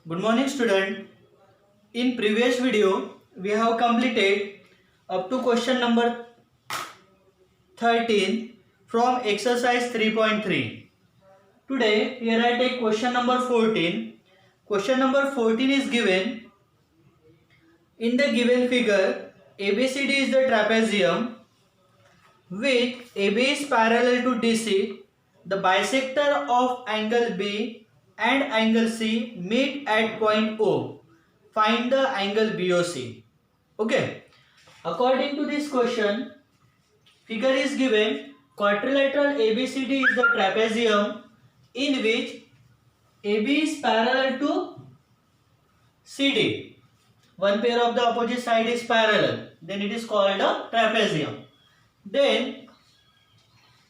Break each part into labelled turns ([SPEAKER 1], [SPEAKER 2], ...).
[SPEAKER 1] Good morning student. In previous video we have completed up to question number 13 from exercise 3.3. Today here I take question number 14. Question number 14 is given in the given figure. ABCD is the trapezium with AB is parallel to DC. The bisector of angle B and angle C meet at point O. Find the angle BOC. Okay. According to this question, figure is given. Quadrilateral ABCD is the trapezium in which AB is parallel to CD. One pair of the opposite side is parallel. Then it is called a trapezium. Then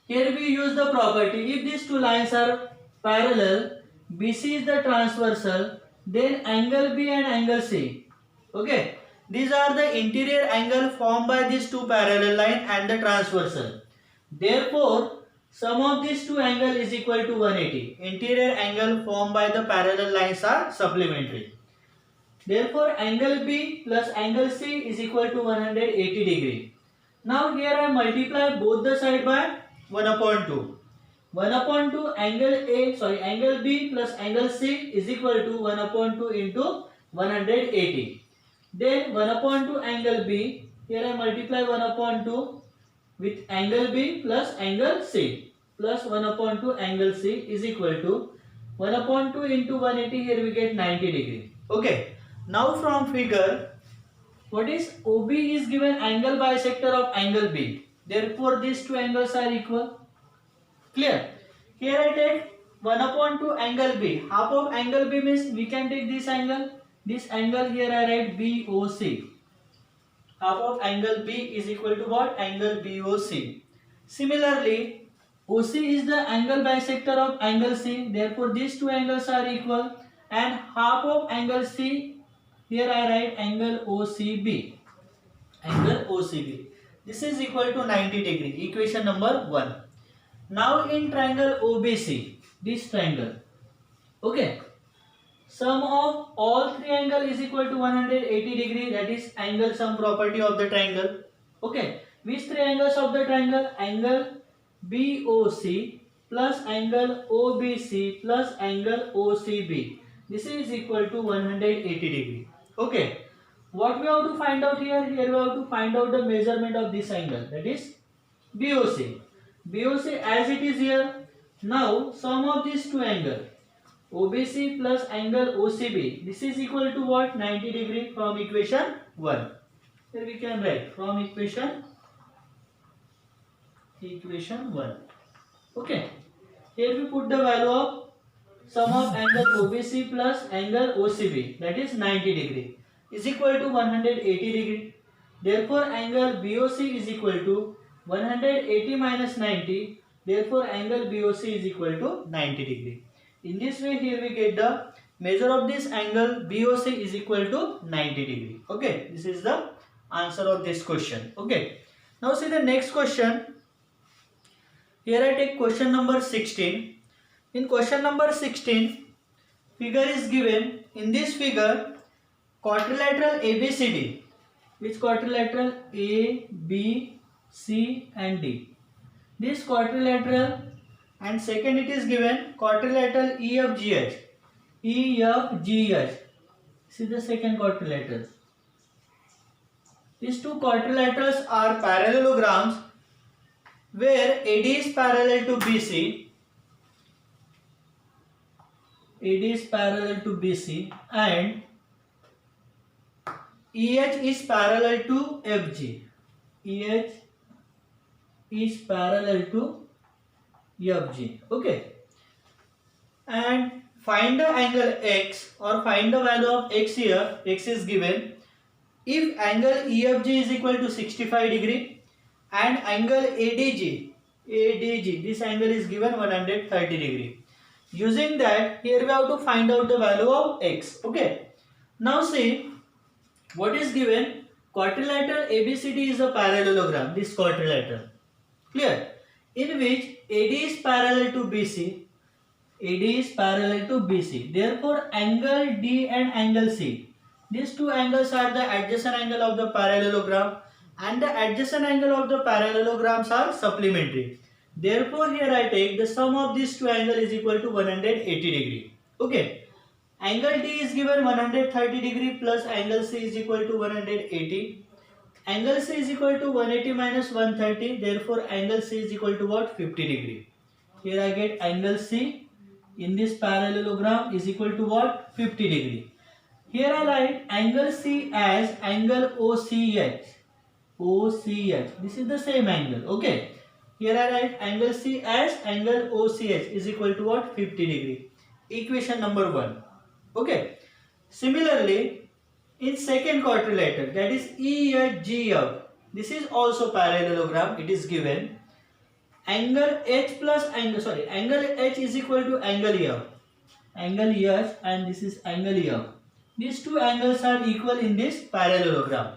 [SPEAKER 1] here we use the property. If these two lines are parallel, BC is the transversal, then angle B and angle C. Okay. These are the interior angle formed by these two parallel line and the transversal. Therefore, sum of these two angle is equal to 180. Interior angle formed by the parallel lines are supplementary. Therefore, angle B plus angle C is equal to 180 degree. Now here I multiply both the side by 1 upon 2. 1 upon 2 angle B plus angle C is equal to 1 upon 2 into 180. Then 1 upon 2 angle B, here I multiply 1 upon 2 with angle B plus angle C plus 1 upon 2 angle C is equal to 1 upon 2 into 180, here we get 90 degree. Okay. Now from figure, what is OB is given angle bisector of angle B. Therefore these two angles are equal. Clear? Here I take 1 upon 2 angle B. Half of angle B means we can take this angle. This angle here I write BOC. Half of angle B is equal to what? Angle BOC. Similarly, OC is the angle bisector of angle C. Therefore these two angles are equal. And half of angle C, here I write angle OCB. Angle OCB. This is equal to 90 degree. Equation number 1. Now in triangle OBC, this triangle. Okay. Sum of all three angle is equal to 180 degree. That is angle sum property of the triangle. Okay. Which three angles of the triangle? Angle BOC plus angle OBC plus angle OCB. This is equal to 180 degree. Okay. What we have to find out here? Here we have to find out the measurement of this angle. That is BOC. BOC as it is here. Now sum of these two angles. OBC plus angle OCB. This is equal to what? 90 degree from equation 1. Here we can write from equation 1. Okay. Here we put the value of sum of angle OBC plus angle OCB, that is 90 degree, is equal to 180 degree. Therefore angle BOC is equal to 180 minus 90. Therefore angle BOC is equal to 90 degree. In this way here we get the measure of this angle BOC is equal to 90 degree. Okay, this is the answer of this question. Okay, now see the next question. Here I take question number 16. In question number 16, figure is given. In this figure, quadrilateral ABCD. Which quadrilateral? A, B, C and D. This quadrilateral, and second it is given quadrilateral EFGH. EFGH. This is the second quadrilateral. These two quadrilaterals are parallelograms where AD is parallel to BC. AD is parallel to BC and EH is parallel to FG. EH is parallel to FG. Okay. And find the angle X, or find the value of X here. X is given. If angle EFG is equal to 65 degree and angle ADG, this angle is given 130 degree. Using that, here we have to find out the value of X. Okay. Now see, what is given? Quadrilateral ABCD is a parallelogram, this quadrilateral. Clear? In which AD is parallel to BC. AD is parallel to BC. Therefore, angle D and angle C, these two angles are the adjacent angle of the parallelogram, and the adjacent angle of the parallelograms are supplementary. Therefore, here I take the sum of these two angles is equal to 180 degree. Okay. Angle D is given 130 degree plus angle C is equal to 180. Angle C is equal to 180 minus 130. Therefore, angle C is equal to what? 50 degree. Here I get angle C in this parallelogram is equal to what? 50 degree. Here I write angle C as angle OCH. OCH. This is the same angle. Okay. Here I write angle C as angle OCH is equal to what? 50 degree. Equation number 1. Okay. Similarly, in second quadrilateral, that is EFGF, this is also parallelogram. It is given angle H plus angle H is equal to angle F. Angle H and this is angle F. These two angles are equal in this parallelogram.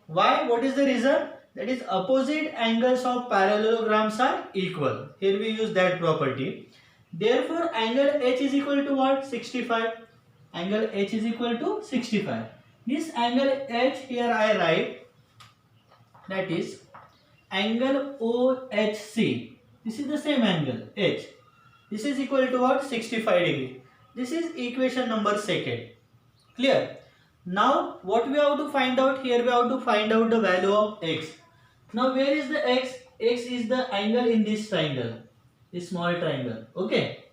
[SPEAKER 1] Why? What is the reason? That is opposite angles of parallelograms are equal. Here we use that property. Therefore, angle H is equal to what? 65. Angle H is equal to 65. This angle H here I write, that is angle OHC. This is the same angle H. This is equal to what? 65 degree. This is equation number 2. Clear? Now what we have to find out here? We have to find out the value of X. Now where is the X? X is the angle in this triangle, this small triangle. Okay.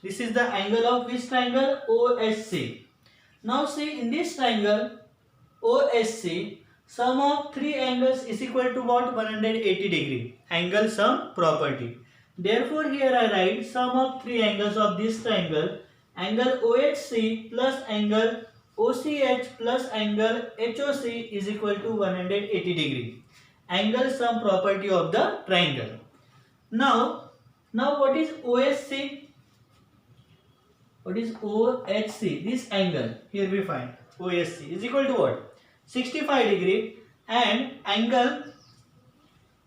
[SPEAKER 1] This is the angle of which triangle? OSC. Now see, in this triangle OSC, sum of three angles is equal to what? 180 degree. Angle sum property. Therefore here I write sum of three angles of this triangle, angle OHC plus angle OCH plus angle HOC is equal to 180 degree. Angle sum property of the triangle. Now what is OSC? What is OHC? This angle here we find OSC is equal to what? 65 degree, and angle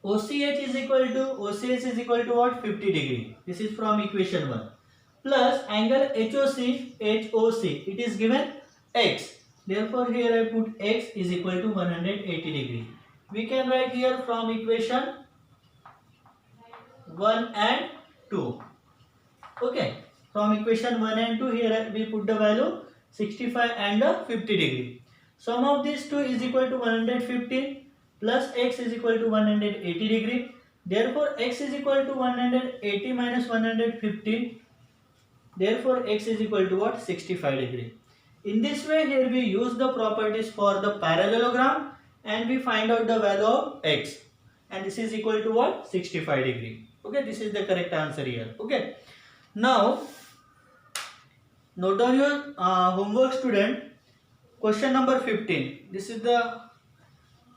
[SPEAKER 1] OCH is equal to what? 50 degree. This is from equation 1. Plus angle HOC, it is given X. Therefore here I put X is equal to 180 degree. We can write here from equation 1 and 2. Okay. From equation 1 and 2 here we put the value 65 and 50 degree. Sum of these two is equal to 115 plus X is equal to 180 degree. Therefore X is equal to 180 minus 115. Therefore X is equal to what? 65 degree. In this way here we use the properties for the parallelogram and we find out the value of X. And this is equal to what? 65 degree. Okay, this is the correct answer here. Okay. Now, note down your homework, student. Question number 15. This is the,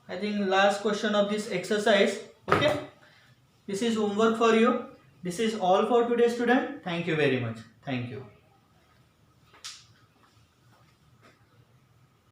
[SPEAKER 1] I think, last question of this exercise. Okay. This is homework for you. This is all for today, student. Thank you very much. Thank you.